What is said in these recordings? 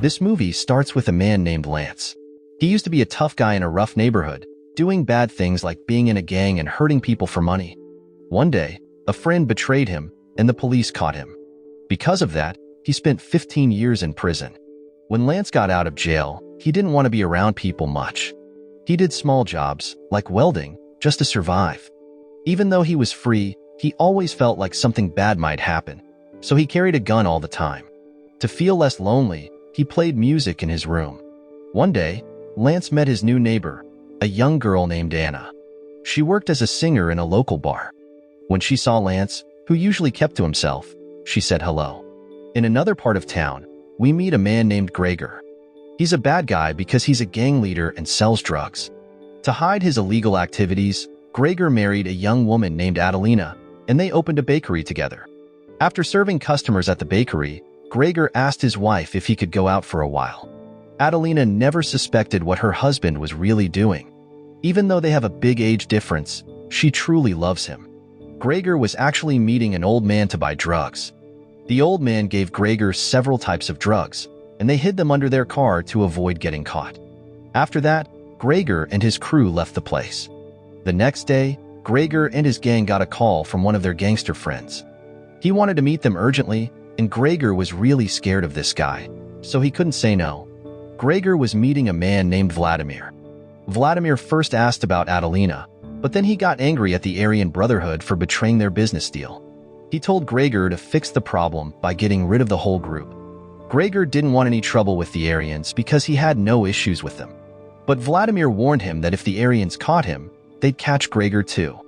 This movie starts with a man named Lance. He used to be a tough guy in a rough neighborhood, doing bad things like being in a gang and hurting people for money. One day, a friend betrayed him, and the police caught him. Because of that, he spent 15 years in prison. When Lance got out of jail, he didn't want to be around people much. He did small jobs, like welding, just to survive. Even though he was free, he always felt like something bad might happen, so he carried a gun all the time. To feel less lonely, he played music in his room. One day, Lance met his new neighbor, a young girl named Anna. She worked as a singer in a local bar. When she saw Lance, who usually kept to himself, she said hello. In another part of town, we meet a man named Gregor. He's a bad guy because he's a gang leader and sells drugs. To hide his illegal activities, Gregor married a young woman named Adelina, and they opened a bakery together. After serving customers at the bakery, Gregor asked his wife if he could go out for a while. Adelina never suspected what her husband was really doing. Even though they have a big age difference, she truly loves him. Gregor was actually meeting an old man to buy drugs. The old man gave Gregor several types of drugs, and they hid them under their car to avoid getting caught. After that, Gregor and his crew left the place. The next day, Gregor and his gang got a call from one of their gangster friends. He wanted to meet them urgently, and Gregor was really scared of this guy, so he couldn't say no. Gregor was meeting a man named Vladimir. Vladimir first asked about Adelina, but then he got angry at the Aryan Brotherhood for betraying their business deal. He told Gregor to fix the problem by getting rid of the whole group. Gregor didn't want any trouble with the Aryans because he had no issues with them. But Vladimir warned him that if the Aryans caught him, they'd catch Gregor too.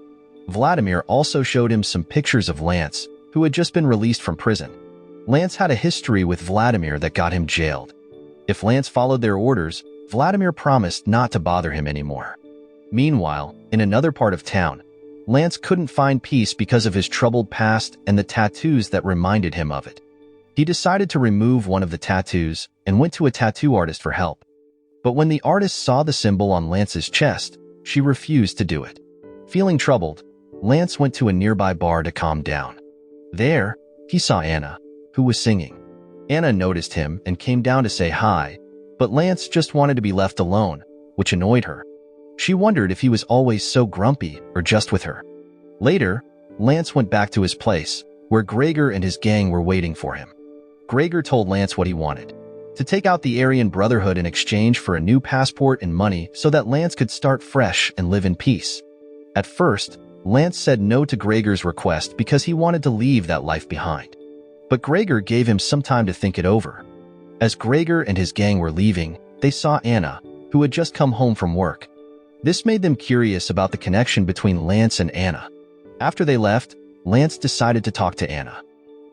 Vladimir also showed him some pictures of Lance, who had just been released from prison. Lance had a history with Vladimir that got him jailed. If Lance followed their orders, Vladimir promised not to bother him anymore. Meanwhile, in another part of town, Lance couldn't find peace because of his troubled past and the tattoos that reminded him of it. He decided to remove one of the tattoos and went to a tattoo artist for help. But when the artist saw the symbol on Lance's chest, she refused to do it. Feeling troubled, Lance went to a nearby bar to calm down. There, he saw Anna, who was singing. Anna noticed him and came down to say hi, but Lance just wanted to be left alone, which annoyed her. She wondered if he was always so grumpy or just with her. Later, Lance went back to his place, where Gregor and his gang were waiting for him. Gregor told Lance what he wanted: to take out the Aryan Brotherhood in exchange for a new passport and money so that Lance could start fresh and live in peace. At first, Lance said no to Gregor's request because he wanted to leave that life behind. But Gregor gave him some time to think it over. As Gregor and his gang were leaving, they saw Anna, who had just come home from work. This made them curious about the connection between Lance and Anna. After they left, Lance decided to talk to Anna.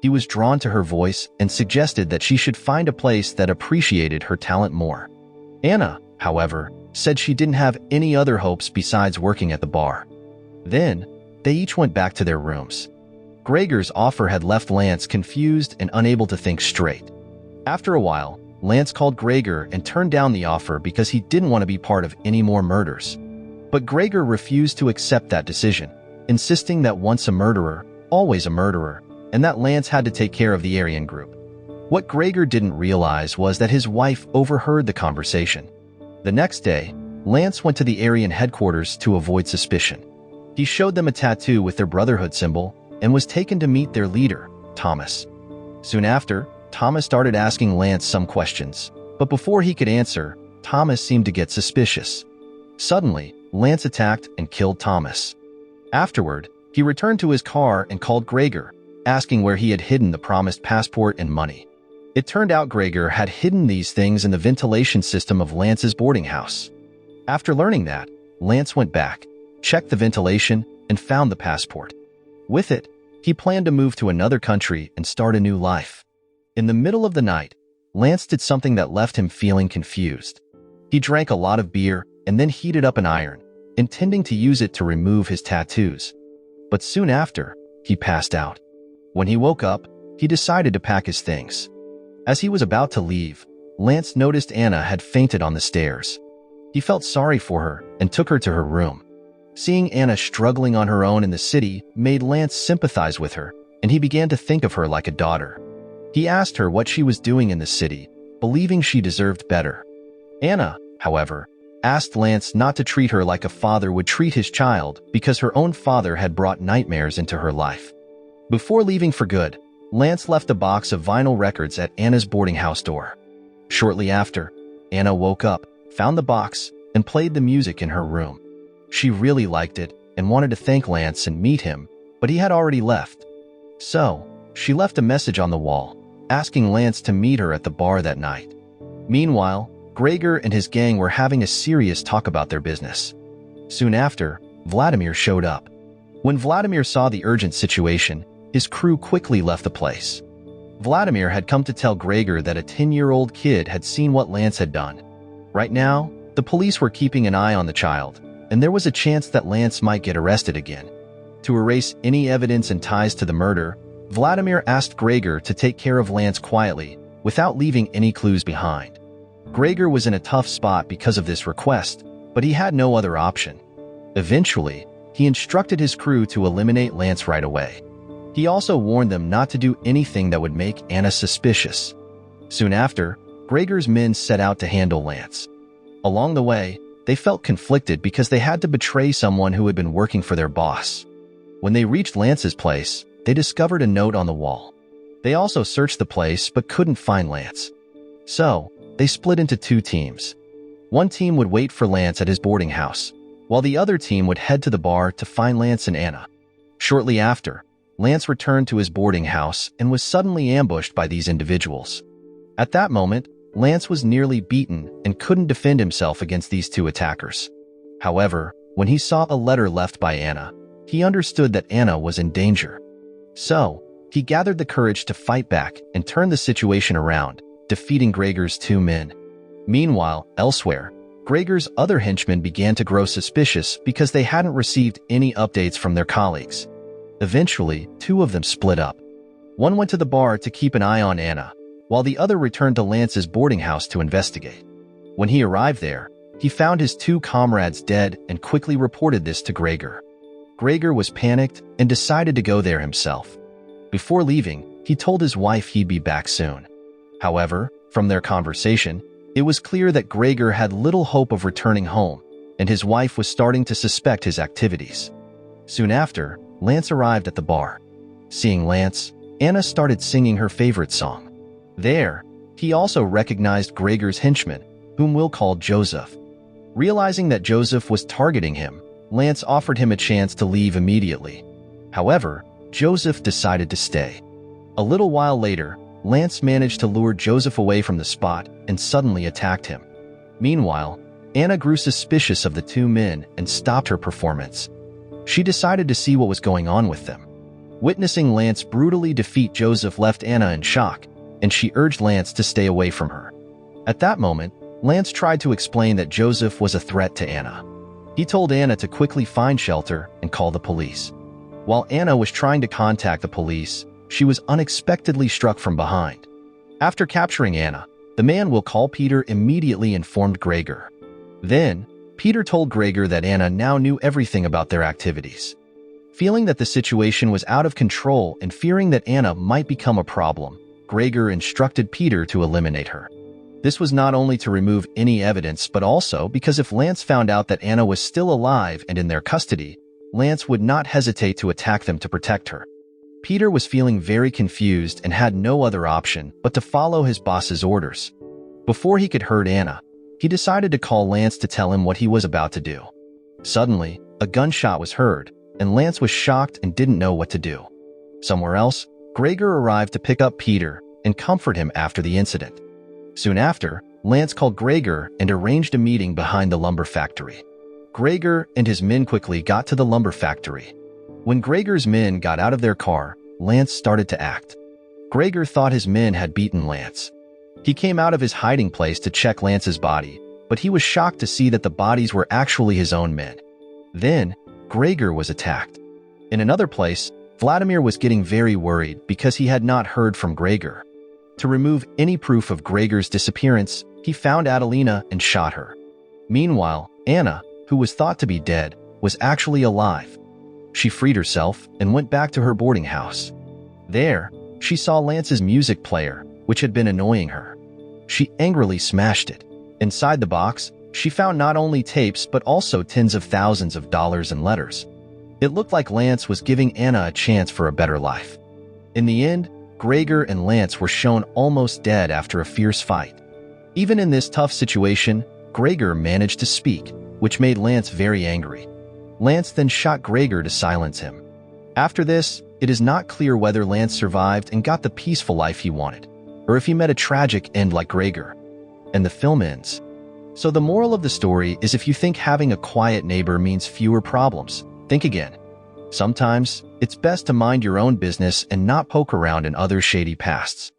He was drawn to her voice and suggested that she should find a place that appreciated her talent more. Anna, however, said she didn't have any other hopes besides working at the bar. Then, they each went back to their rooms. Gregor's offer had left Lance confused and unable to think straight. After a while, Lance called Gregor and turned down the offer because he didn't want to be part of any more murders. But Gregor refused to accept that decision, insisting that once a murderer, always a murderer, and that Lance had to take care of the Aryan group. What Gregor didn't realize was that his wife overheard the conversation. The next day, Lance went to the Aryan headquarters to avoid suspicion. He showed them a tattoo with their brotherhood symbol and was taken to meet their leader, Thomas. Soon after, Thomas started asking Lance some questions, but before he could answer, Thomas seemed to get suspicious. Suddenly, Lance attacked and killed Thomas. Afterward, he returned to his car and called Gregor, asking where he had hidden the promised passport and money. It turned out Gregor had hidden these things in the ventilation system of Lance's boarding house. After learning that, Lance went back, checked the ventilation, and found the passport. With it, he planned to move to another country and start a new life. In the middle of the night, Lance did something that left him feeling confused. He drank a lot of beer and then heated up an iron, intending to use it to remove his tattoos. But soon after, he passed out. When he woke up, he decided to pack his things. As he was about to leave, Lance noticed Anna had fainted on the stairs. He felt sorry for her and took her to her room. Seeing Anna struggling on her own in the city made Lance sympathize with her, and he began to think of her like a daughter. He asked her what she was doing in the city, believing she deserved better. Anna, however, asked Lance not to treat her like a father would treat his child because her own father had brought nightmares into her life. Before leaving for good, Lance left a box of vinyl records at Anna's boarding house door. Shortly after, Anna woke up, found the box, and played the music in her room. She really liked it and wanted to thank Lance and meet him, but he had already left. So, she left a message on the wall, asking Lance to meet her at the bar that night. Meanwhile, Gregor and his gang were having a serious talk about their business. Soon after, Vladimir showed up. When Vladimir saw the urgent situation, his crew quickly left the place. Vladimir had come to tell Gregor that a 10-year-old kid had seen what Lance had done. Right now, the police were keeping an eye on the child, and there was a chance that Lance might get arrested again. To erase any evidence and ties to the murder, Vladimir asked Gregor to take care of Lance quietly, without leaving any clues behind. Gregor was in a tough spot because of this request, but he had no other option. Eventually, he instructed his crew to eliminate Lance right away. He also warned them not to do anything that would make Anna suspicious. Soon after, Gregor's men set out to handle Lance. Along the way, they felt conflicted because they had to betray someone who had been working for their boss. When they reached Lance's place, they discovered a note on the wall. They also searched the place but couldn't find Lance. So, they split into two teams. One team would wait for Lance at his boarding house, while the other team would head to the bar to find Lance and Anna. Shortly after, Lance returned to his boarding house and was suddenly ambushed by these individuals. At that moment, Lance was nearly beaten and couldn't defend himself against these two attackers. However, when he saw a letter left by Anna, he understood that Anna was in danger. So, he gathered the courage to fight back and turn the situation around, defeating Gregor's two men. Meanwhile, elsewhere, Gregor's other henchmen began to grow suspicious because they hadn't received any updates from their colleagues. Eventually, two of them split up. One went to the bar to keep an eye on Anna, while the other returned to Lance's boarding house to investigate. When he arrived there, he found his two comrades dead and quickly reported this to Gregor. Gregor was panicked and decided to go there himself. Before leaving, he told his wife he'd be back soon. However, from their conversation, it was clear that Gregor had little hope of returning home, and his wife was starting to suspect his activities. Soon after, Lance arrived at the bar. Seeing Lance, Anna started singing her favorite song. There, he also recognized Gregor's henchman, whom Will called Joseph. Realizing that Joseph was targeting him, Lance offered him a chance to leave immediately. However, Joseph decided to stay. A little while later, Lance managed to lure Joseph away from the spot and suddenly attacked him. Meanwhile, Anna grew suspicious of the two men and stopped her performance. She decided to see what was going on with them. Witnessing Lance brutally defeat Joseph left Anna in shock, and she urged Lance to stay away from her. At that moment, Lance tried to explain that Joseph was a threat to Anna. He told Anna to quickly find shelter and call the police. While Anna was trying to contact the police, she was unexpectedly struck from behind. After capturing Anna, the man Will call Peter immediately informed Gregor. Then, Peter told Gregor that Anna now knew everything about their activities. Feeling that the situation was out of control and fearing that Anna might become a problem, Gregor instructed Peter to eliminate her. This was not only to remove any evidence, but also because if Lance found out that Anna was still alive and in their custody, Lance would not hesitate to attack them to protect her. Peter was feeling very confused and had no other option but to follow his boss's orders. Before he could hurt Anna, he decided to call Lance to tell him what he was about to do. Suddenly, a gunshot was heard, and Lance was shocked and didn't know what to do. Somewhere else, Gregor arrived to pick up Peter and comfort him after the incident. Soon after, Lance called Gregor and arranged a meeting behind the lumber factory. Gregor and his men quickly got to the lumber factory. When Gregor's men got out of their car, Lance started to act. Gregor thought his men had beaten Lance. He came out of his hiding place to check Lance's body, but he was shocked to see that the bodies were actually his own men. Then, Gregor was attacked. In another place, Vladimir was getting very worried because he had not heard from Gregor. To remove any proof of Gregor's disappearance, he found Adelina and shot her. Meanwhile, Anna, who was thought to be dead, was actually alive. She freed herself and went back to her boarding house. There, she saw Lance's music player, which had been annoying her. She angrily smashed it. Inside the box, she found not only tapes but also tens of thousands of dollars and letters. It looked like Lance was giving Anna a chance for a better life. In the end, Gregor and Lance were shown almost dead after a fierce fight. Even in this tough situation, Gregor managed to speak, which made Lance very angry. Lance then shot Gregor to silence him. After this, it is not clear whether Lance survived and got the peaceful life he wanted, or if he met a tragic end like Gregor. And the film ends. So the moral of the story is, if you think having a quiet neighbor means fewer problems, think again. Sometimes, it's best to mind your own business and not poke around in others' shady pasts.